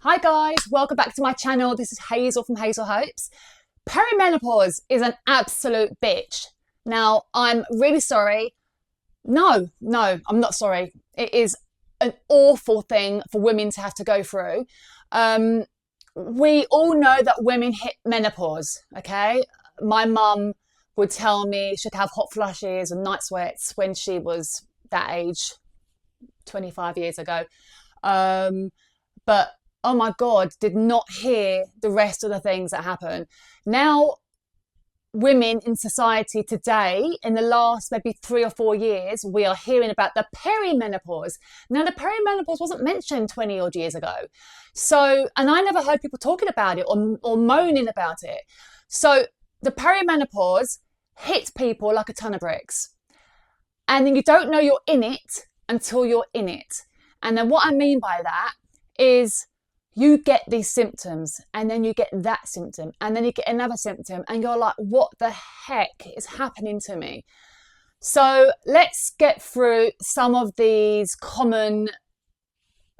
Hi guys, welcome back to my channel. This is Hazel from 𝐬𝐮𝐬𝐫𝐞. Perimenopause is an absolute bitch. Now, I'm really sorry. No, I'm not sorry. It is an awful thing for women to have to go through. We all know that women hit menopause, okay? My mum would tell me she'd have hot flushes and night sweats when she was that age, 25 years ago. But oh my God, did not hear the rest of the things that happen. Now, women in society today, in the last maybe 3 or 4 years, we are hearing about the perimenopause. Now, the perimenopause wasn't mentioned 20 odd years ago. So, and I never heard people talking about it or moaning about it. So the perimenopause hits people like a ton of bricks. And then you don't know you're in it until you're in it. And then what I mean by that is you get these symptoms and then you get that symptom and then you get another symptom and you're like, what the heck is happening to me? So let's get through some of these common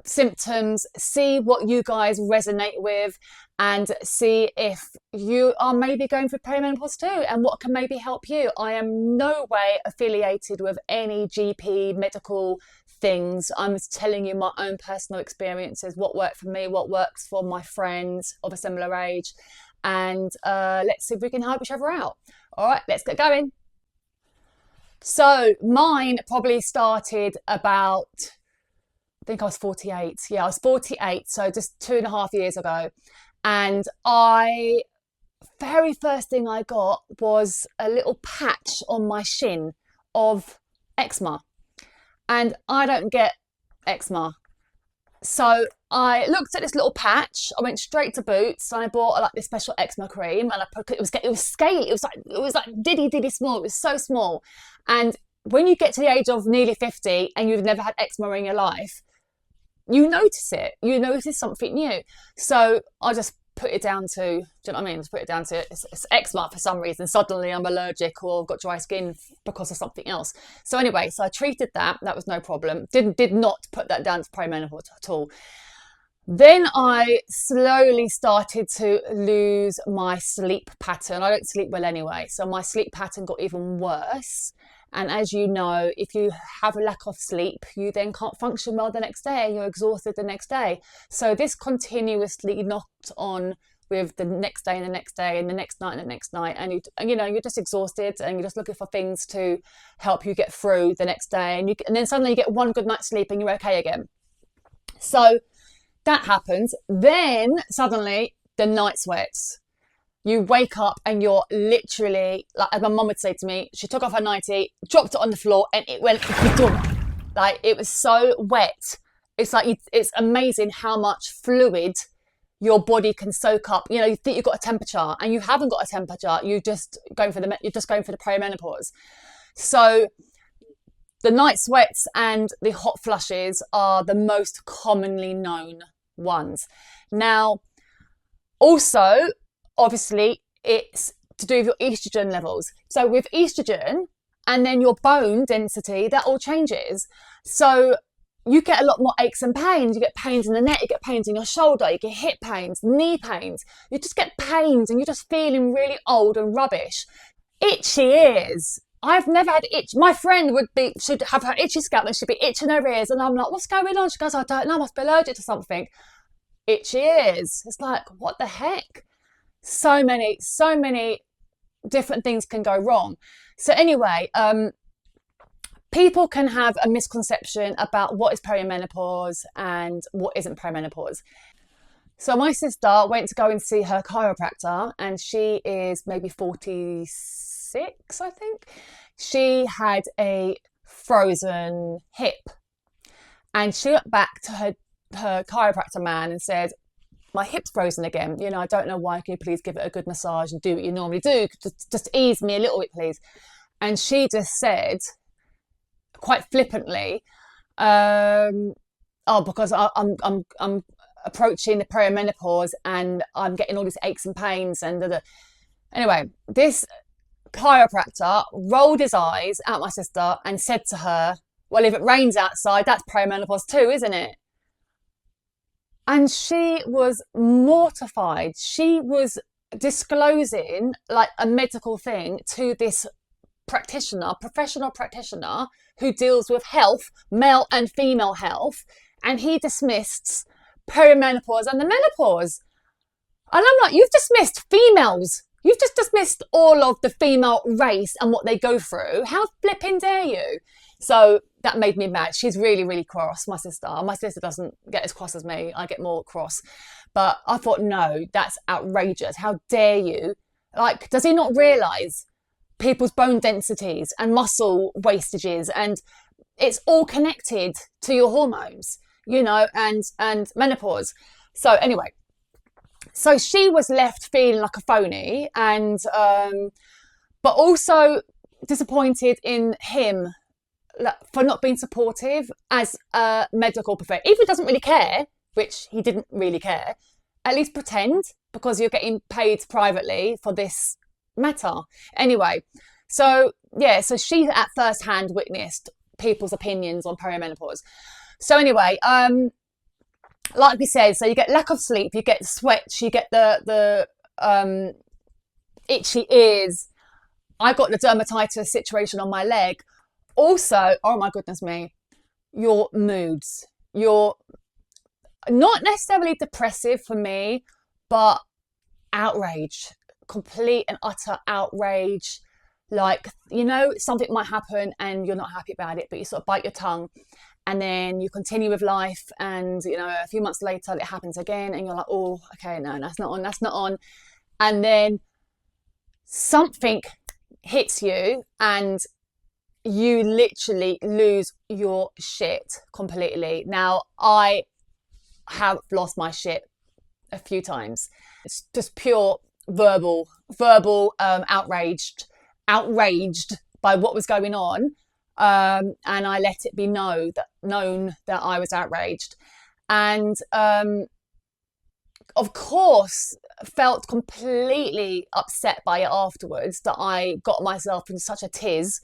symptoms, see what you guys resonate with, and see if you are maybe going through perimenopause too and what can maybe help you. I am no way affiliated with any GP medical things. I'm just telling you my own personal experiences, what worked for me, what works for my friends of a similar age, and let's see if we can help each other out. All right, let's get going. So mine probably started about, I think I was 48. Yeah, I was 48, so just 2.5 years ago. And very first thing I got was a little patch on my shin of eczema. And I don't get eczema. So I looked at this little patch. I went straight to Boots and I bought like this special eczema cream, and I put it was scaly. It was like diddy small. It was so small. And when you get to the age of nearly 50 and you've never had eczema in your life, you notice it. You notice something new. So I just put it down to, do you know what I mean? Just put it down to it's eczema for some reason. Suddenly I'm allergic or got dry skin because of something else. So anyway, so I treated that. That was no problem. Did not put that down to perimenopause at all. Then I slowly started to lose my sleep pattern. I don't sleep well anyway. So my sleep pattern got even worse. And as you know, if you have a lack of sleep, you then can't function well the next day and you're exhausted the next day. So this continuously knocked on with the next day and the next day and the next night and the next night. And you know, you're just exhausted and you're just looking for things to help you get through the next day. And then suddenly you get one good night's sleep and you're okay again. So that happens. Then suddenly the night sweats. You wake up and you're literally, like as my mum would say to me, she took off her nightie, dropped it on the floor and it went, like it was so wet. It's like, it's amazing how much fluid your body can soak up. You know, you think you've got a temperature and you haven't got a temperature. You're just going for the perimenopause. So the night sweats and the hot flushes are the most commonly known ones. Now, also, obviously, it's to do with your estrogen levels. So with estrogen and then your bone density, that all changes. So you get a lot more aches and pains. You get pains in the neck, you get pains in your shoulder, you get hip pains, knee pains. You just get pains and you're just feeling really old and rubbish. Itchy ears. I've never had itch. My friend should have her itchy scalp and she'd be itching her ears. And I'm like, what's going on? She goes, I don't know, I must be allergic to something. Itchy ears. It's like, what the heck? So many different things can go wrong. So anyway, people can have a misconception about what is perimenopause and what isn't perimenopause. So my sister went to go and see her chiropractor, and she is maybe 46, I think. She had a frozen hip, and she went back to her chiropractor man and said, my hip's frozen again. You know, I don't know why. Can you please give it a good massage and do what you normally do? Just ease me a little bit, please. And she just said, quite flippantly, oh, because I'm approaching the perimenopause and I'm getting all these aches and pains and Anyway, this chiropractor rolled his eyes at my sister and said to her, well, if it rains outside, that's perimenopause too, isn't it? And she was mortified. She was disclosing like a medical thing to this practitioner, professional practitioner who deals with health, male and female health, and he dismissed perimenopause and the menopause. And I'm like, you've dismissed females. You've just dismissed all of the female race and what they go through. How flipping dare you? So that made me mad. She's really, really cross, my sister. My sister doesn't get as cross as me. I get more cross. But I thought, no, that's outrageous. How dare you? Like, does he not realise people's bone densities and muscle wastages, and it's all connected to your hormones, you know, and menopause. So anyway, so she was left feeling like a phony, and but also disappointed in him for not being supportive as a medical professional. If he doesn't really care, which he didn't really care, at least pretend, because you're getting paid privately for this matter. Anyway, so yeah, so she at first hand witnessed people's opinions on perimenopause. So anyway, like we said, so you get lack of sleep, you get sweat, you get the itchy ears. I got the dermatitis situation on my leg. Also, oh my goodness me, your moods. You're not necessarily depressive for me, but outrage, complete and utter outrage. Like, you know, something might happen and you're not happy about it, but you sort of bite your tongue and then you continue with life, and, you know, a few months later it happens again and you're like, oh, okay, no, that's not on. And then something hits you and you literally lose your shit completely. Now, I have lost my shit a few times. It's just pure verbal outraged by what was going on, and I let it be known that I was outraged, and of course felt completely upset by it afterwards, that I got myself in such a tiz.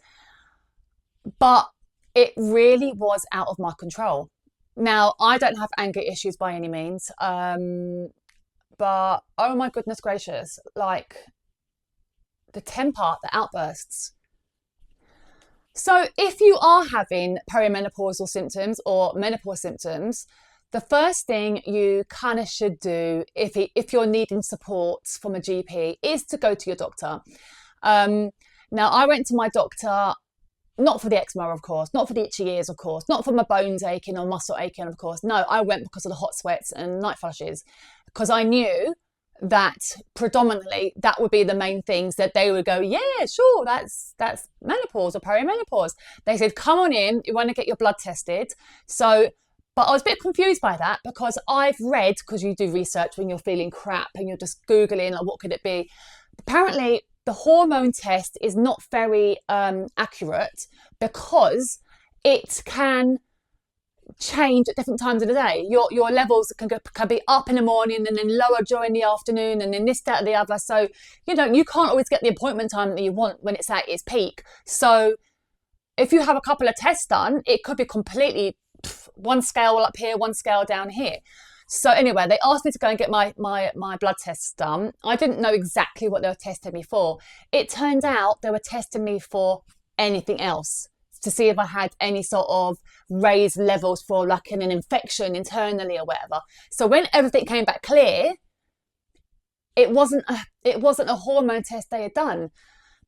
But it really was out of my control. Now, I don't have anger issues by any means, but oh my goodness gracious, like the temper, the outbursts. So if you are having perimenopausal symptoms or menopause symptoms, the first thing you kind of should do if you're needing support from a GP is to go to your doctor. Now, I went to my doctor not for the eczema, of course, not for the itchy ears, of course, not for my bones aching or muscle aching, of course. No, I went because of the hot sweats and night flushes, because I knew that predominantly that would be the main things that they would go, yeah, sure, that's menopause or perimenopause. They said, come on in, you want to get your blood tested. So, but I was a bit confused by that, because I've read, because you do research when you're feeling crap and you're just Googling, like, what could it be? Apparently, the hormone test is not very accurate, because it can change at different times of the day. Your levels can be up in the morning and then lower during the afternoon, and then this, that, or the other. So, you know, you can't always get the appointment time that you want when it's at its peak. So if you have a couple of tests done, it could be completely one scale up here, one scale down here. So anyway, they asked me to go and get my blood tests done. I didn't know exactly what they were testing me for. It turned out they were testing me for anything else, to see if I had any sort of raised levels for like an infection internally or whatever. So when everything came back clear, it wasn't a hormone test they had done.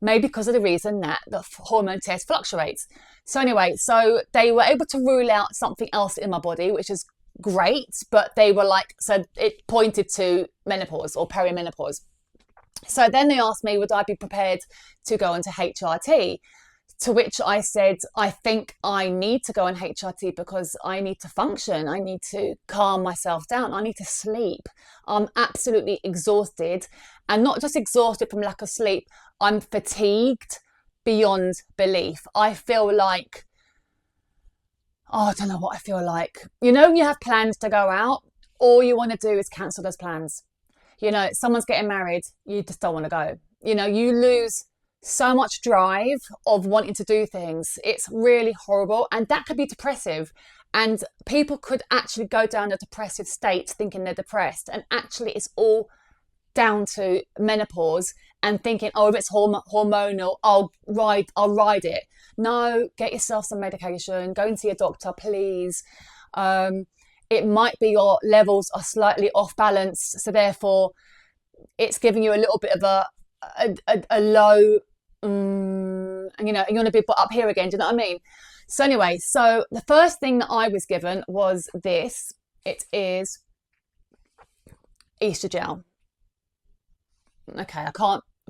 Maybe because of the reason that the hormone test fluctuates. So anyway, so they were able to rule out something else in my body, which is great, but they were like, so it pointed to menopause or perimenopause. So then they asked me, would I be prepared to go into HRT? To which I said, I think I need to go on HRT because I need to function. I need to calm myself down. I need to sleep. I'm absolutely exhausted, and not just exhausted from lack of sleep. I'm fatigued beyond belief. I feel like, I don't know what I feel like. You know, you have plans to go out, all you want to do is cancel those plans. You know, someone's getting married, you just don't want to go. You know, you lose so much drive of wanting to do things. It's really horrible, and that could be depressive. And people could actually go down a depressive state thinking they're depressed, and actually it's all down to menopause and thinking, oh, if it's hormonal, I'll ride it. No, get yourself some medication, go and see a doctor, please. It might be your levels are slightly off balance, so therefore it's giving you a little bit of a low, and you want to be put up here again. Do you know what I mean? So anyway, so the first thing that I was given was this. It is 𝐸𝐮𝐬𝐿. Okay, I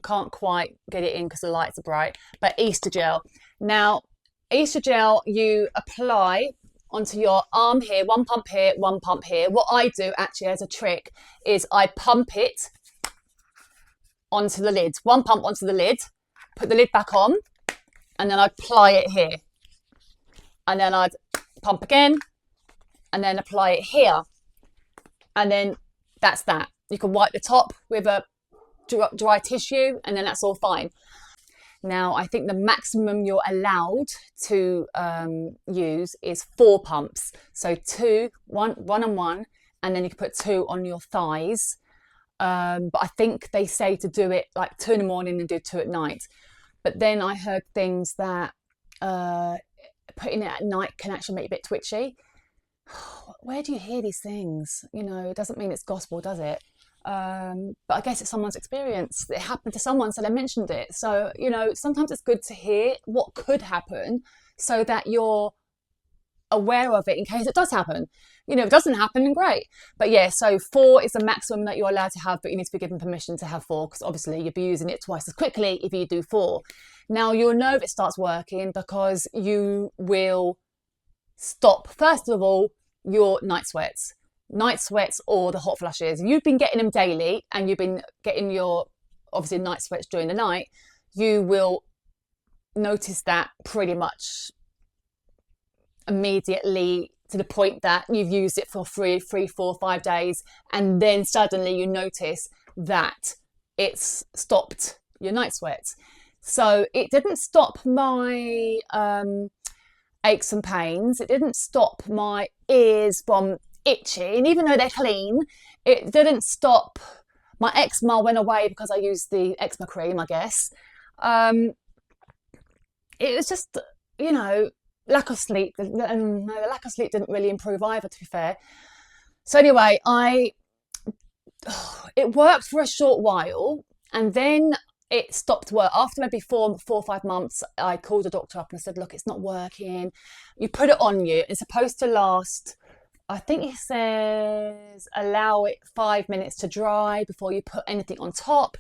can't quite get it in because the lights are bright, but 𝐸𝐮𝐬𝐿. Now, 𝐸𝐮𝐬𝐿 you apply onto your arm here, one pump here, one pump here. What I do actually as a trick is I pump it onto the lid. One pump onto the lid, put the lid back on, and then I apply it here. And then I'd pump again, and then apply it here. And then that's that. You can wipe the top with a dry tissue, and then that's all fine. Now, I think the maximum you're allowed to use is 4 pumps. So one on one, and then you can put 2 on your thighs. But I think they say to do it like 2 in the morning and do 2 at night. But then I heard things that putting it at night can actually make you a bit twitchy. Where do you hear these things? It doesn't mean it's gospel, does it? But I guess it's someone's experience. It happened to someone, so they mentioned it. So, sometimes it's good to hear what could happen so that you're aware of it in case it does happen. If it doesn't happen, then great. But yeah, so 4 is the maximum that you're allowed to have, but you need to be given permission to have 4 because obviously you'll be using it twice as quickly if you do 4. Now, you'll know if it starts working because you will stop, first of all, your night sweats or the hot flushes. If you've been getting them daily and you've been getting your obviously night sweats during the night, you will notice that pretty much immediately, to the point that you've used it for 3, 4, 5 days, and then suddenly you notice that it's stopped your night sweats. So it didn't stop my aches and pains. It didn't stop my ears from itching, even though they're clean. It didn't stop my eczema. Went away because I used the eczema cream, I guess. It was just, lack of sleep. No, the lack of sleep didn't really improve either, to be fair. So anyway, it worked for a short while, and then it stopped work. After maybe 4 or 5 months, I called the doctor up and I said, look, it's not working. You put it on you. It's supposed to last, I think it says, allow it 5 minutes to dry before you put anything on top.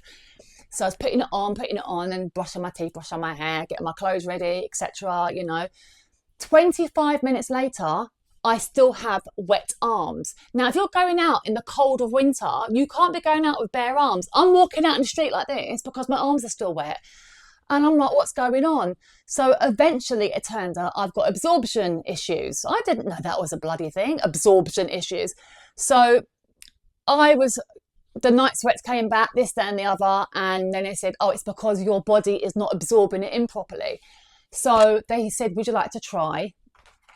So I was putting it on and brushing my teeth, brushing my hair, getting my clothes ready, etc. 25 minutes later, I still have wet arms. Now, if you're going out in the cold of winter, you can't be going out with bare arms. I'm walking out in the street like this because my arms are still wet. And I'm like, what's going on? So eventually it turned out I've got absorption issues. I didn't know that was a bloody thing, absorption issues. So the night sweats came back, this, that, and the other. And then they said, oh, it's because your body is not absorbing it in properly. So they said, would you like to try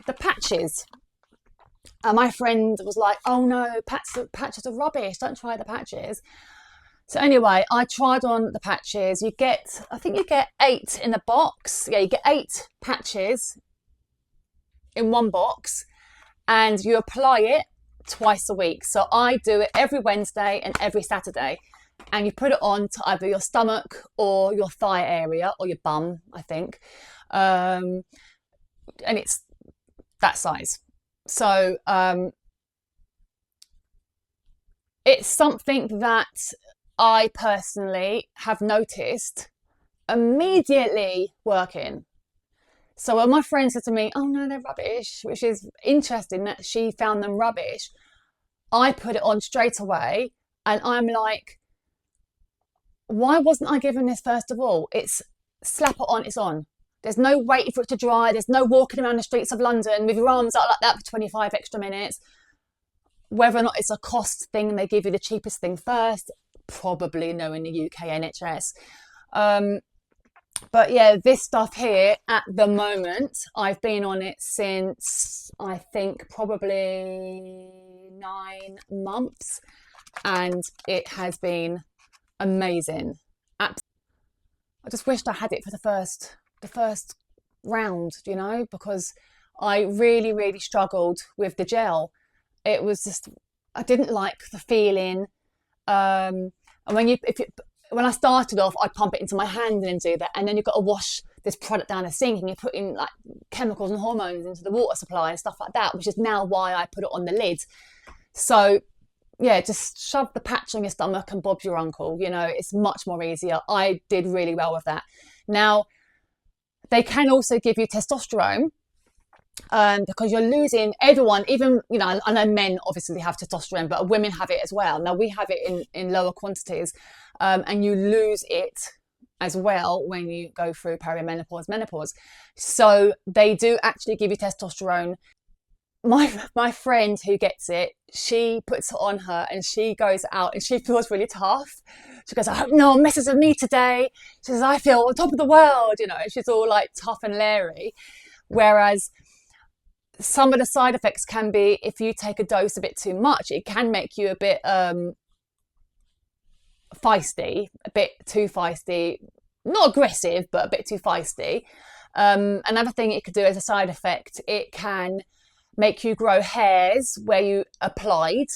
the patches? And my friend was like, oh no, patches are rubbish. Don't try the patches. So anyway, I tried on the patches. I think you get 8 in the box. Yeah, you get 8 patches in one box, and you apply it twice a week. So I do it every Wednesday and every Saturday. And you put it on to either your stomach or your thigh area or your bum, I think. And it's that size. So it's something that I personally have noticed immediately working. So when my friend said to me, oh no, they're rubbish, which is interesting that she found them rubbish, I put it on straight away, and I'm like, why wasn't I given this first of all? It's slap it on, it's on. There's no waiting for it to dry. There's no walking around the streets of London with your arms out like that for 25 extra minutes. Whether or not it's a cost thing and they give you the cheapest thing first, probably no in the UK NHS. But yeah, this stuff here at the moment, I've been on it since I think probably 9 months, and it has been amazing. I just wished I had it for the first round, you know, because I really, really struggled with the gel. It was just, I didn't like the feeling. And when I started off, I'd pump it into my hand and then do that, and then you've got to wash this product down the sink, and you're putting like chemicals and hormones into the water supply and stuff like that, which is now why I put it on the lid. So yeah, just shove the patch on your stomach and Bob's your uncle. You know, it's much more easier. I did really well with that. Now, they can also give you testosterone, because you're losing, everyone, even, you know, I know men obviously have testosterone, but women have it as well. Now, we have it in lower quantities, and you lose it as well when you go through perimenopause, menopause. So they do actually give you testosterone. My friend who gets it, she puts it on her and she goes out and she feels really tough. She goes, I hope no one messes with me today. She says, I feel on top of the world, you know, she's all like tough and leery. Whereas some of the side effects can be, if you take a dose a bit too much, it can make you a bit feisty, a bit too feisty, not aggressive, but a bit too feisty. Another thing it could do as a side effect, it can make you grow hairs where you applied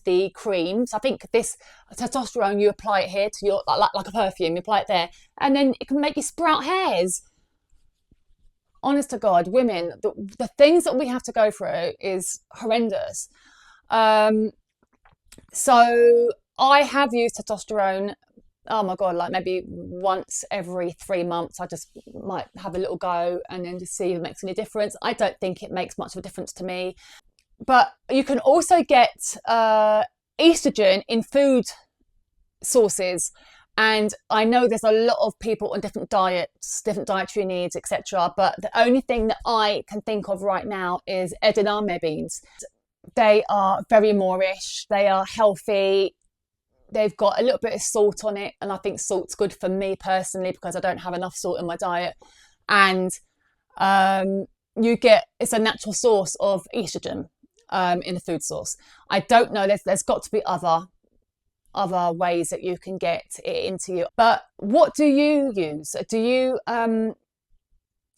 the cream. So I think this testosterone, you apply it here to your, like a perfume, you apply it there, and then it can make you sprout hairs. Honest to God, women, the things that we have to go through is horrendous. So I have used testosterone, oh my God, like maybe once every 3 months. I just might have a little go and then just see if it makes any difference. I don't think it makes much of a difference to me. But you can also get estrogen in food sources. And I know there's a lot of people on different diets, different dietary needs, etc. But the only thing that I can think of right now is edamame beans. They are very Moorish. They are healthy. They've got a little bit of salt on it, and I think salt's good for me personally because I don't have enough salt in my diet. And it's a natural source of estrogen in the food source. I don't know. There's got to be other ways that you can get it into you. But what do you use? Do you are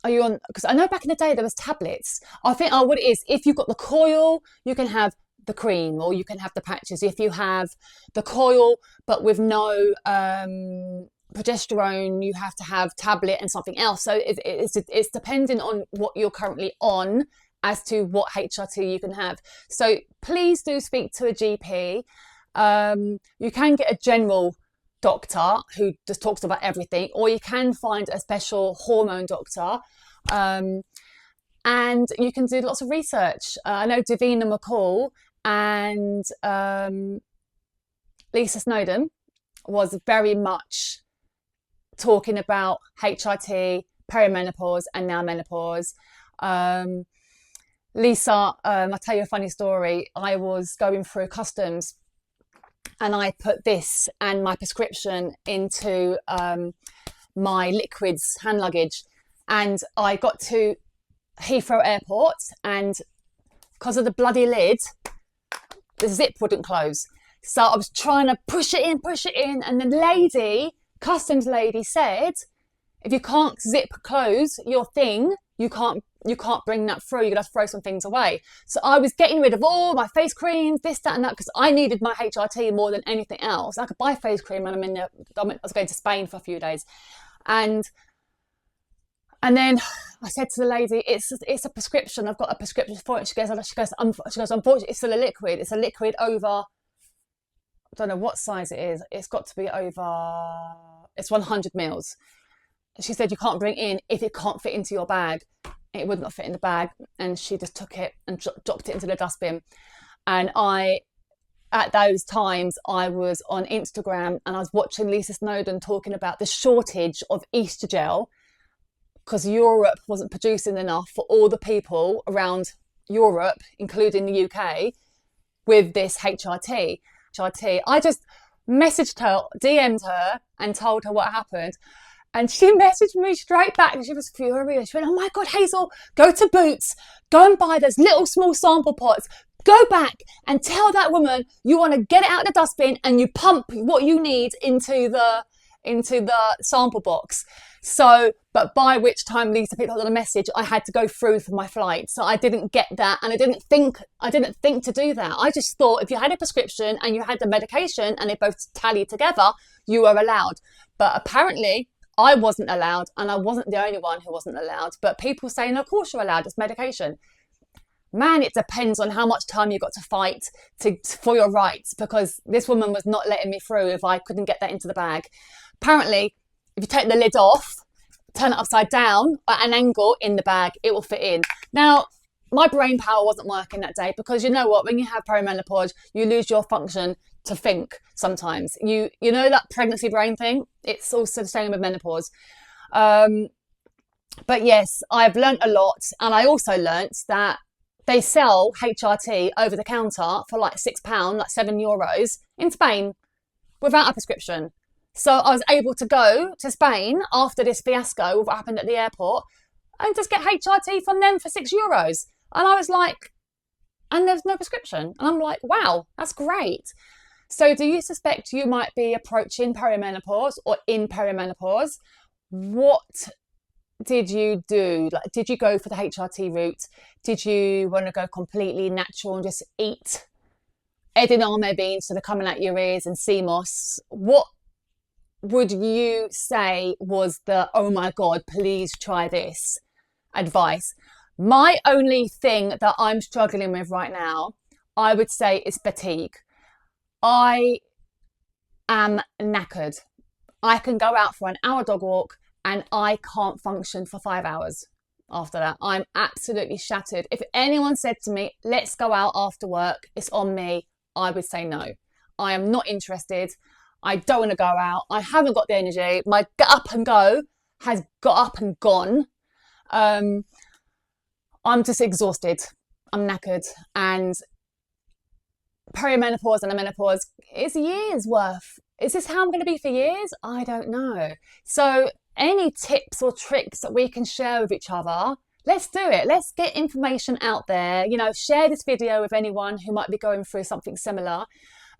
you on? Because I know back in the day there was tablets. I think what it is, if you've got the coil, you can have the cream, or you can have the patches. If you have the coil but with no progesterone, you have to have tablet and something else. So it's dependent on what you're currently on as to what HRT you can have. So please do speak to a GP. You can get a general doctor who just talks about everything, or you can find a special hormone doctor, and you can do lots of research. I know 𝐬𝐮𝐬𝐫𝐞 and Lisa Snowdon was very much talking about HRT, perimenopause, and now menopause. Lisa, I'll tell you a funny story. I was going through customs and I put this and my prescription into my liquids hand luggage, and I got to Heathrow Airport, and because of the bloody lid, the zip wouldn't close. So I was trying to push it in, and the customs lady said, if you can't zip close your thing, you can't bring that through. You're gonna have to throw some things away. So I was getting rid of all my face creams, this, that, and that, because I needed my HRT more than anything else. I could buy face cream, and I was going to Spain for a few days, and then I said to the lady, it's a prescription. I've got a prescription for it. She goes, unfortunately, it's still a liquid. It's a liquid over, I don't know what size it is. It's got to be over, it's 100 mils. She said, you can't bring in if it can't fit into your bag. It would not fit in the bag. And she just took it and dropped it into the dustbin. And at those times, I was on Instagram and I was watching Lisa Snowdon talking about the shortage of estrogen, because Europe wasn't producing enough for all the people around Europe, including the UK, with this HRT. I just messaged her, DM'd her, and told her what happened. And she messaged me straight back and she was furious. She went, oh my God, Hazel, go to Boots, go and buy those little small sample pots. Go back and tell that woman you want to get it out of the dustbin and you pump what you need into the sample box. So, but by which time Lisa picked up on the message, I had to go through for my flight. So I didn't get that, and I didn't think to do that. I just thought if you had a prescription and you had the medication and they both tally together, you were allowed. But apparently I wasn't allowed, and I wasn't the only one who wasn't allowed. But people saying, of course you're allowed, it's medication. Man, it depends on how much time you got to fight for your rights, because this woman was not letting me through if I couldn't get that into the bag. Apparently, if you take the lid off, turn it upside down at an angle in the bag, it will fit in. Now, my brain power wasn't working that day because you know what? When you have perimenopause, you lose your function to think sometimes. You know that pregnancy brain thing? It's also the same with menopause. But yes, I've learnt a lot. And I also learnt that they sell HRT over the counter for like £6, like €7 in Spain without a prescription. So I was able to go to Spain after this fiasco with what happened at the airport and just get HRT from them for €6. And I was like, and there's no prescription. And I'm like, wow, that's great. So do you suspect you might be approaching perimenopause or in perimenopause? What did you do? Like, did you go for the HRT route? Did you want to go completely natural and just eat edamame beans so they're coming out your ears and sea moss? What would you say was the, oh my God, please try this advice? My only thing that I'm struggling with right now, I would say, is fatigue. I am knackered. I can go out for an hour dog walk and I can't function for 5 hours after that. I'm absolutely shattered. If anyone said to me, let's go out after work, it's on me, I would say no. I am not interested. I don't want to go out. I haven't got the energy. My get up and go has got up and gone. I'm just exhausted. I'm knackered. And perimenopause and a menopause is years worth. Is this how I'm going to be for years? I don't know. So any tips or tricks that we can share with each other, let's do it. Let's get information out there. You know, share this video with anyone who might be going through something similar.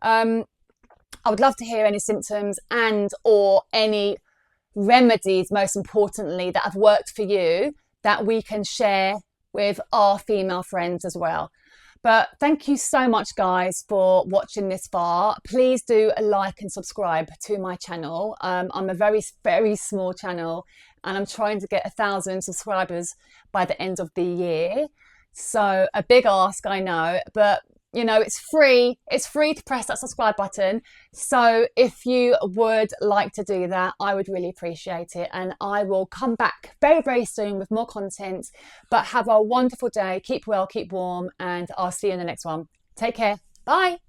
I would love to hear any symptoms and or any remedies, most importantly, that have worked for you that we can share with our female friends as well. But thank you so much, guys, for watching this far. Please do like and subscribe to my channel. I'm a very, very small channel and I'm trying to get 1,000 subscribers by the end of the year. So a big ask, I know, but you know, it's free. It's free to press that subscribe button. So if you would like to do that, I would really appreciate it. And I will come back very, very soon with more content. But have a wonderful day. Keep well, keep warm, and I'll see you in the next one. Take care. Bye.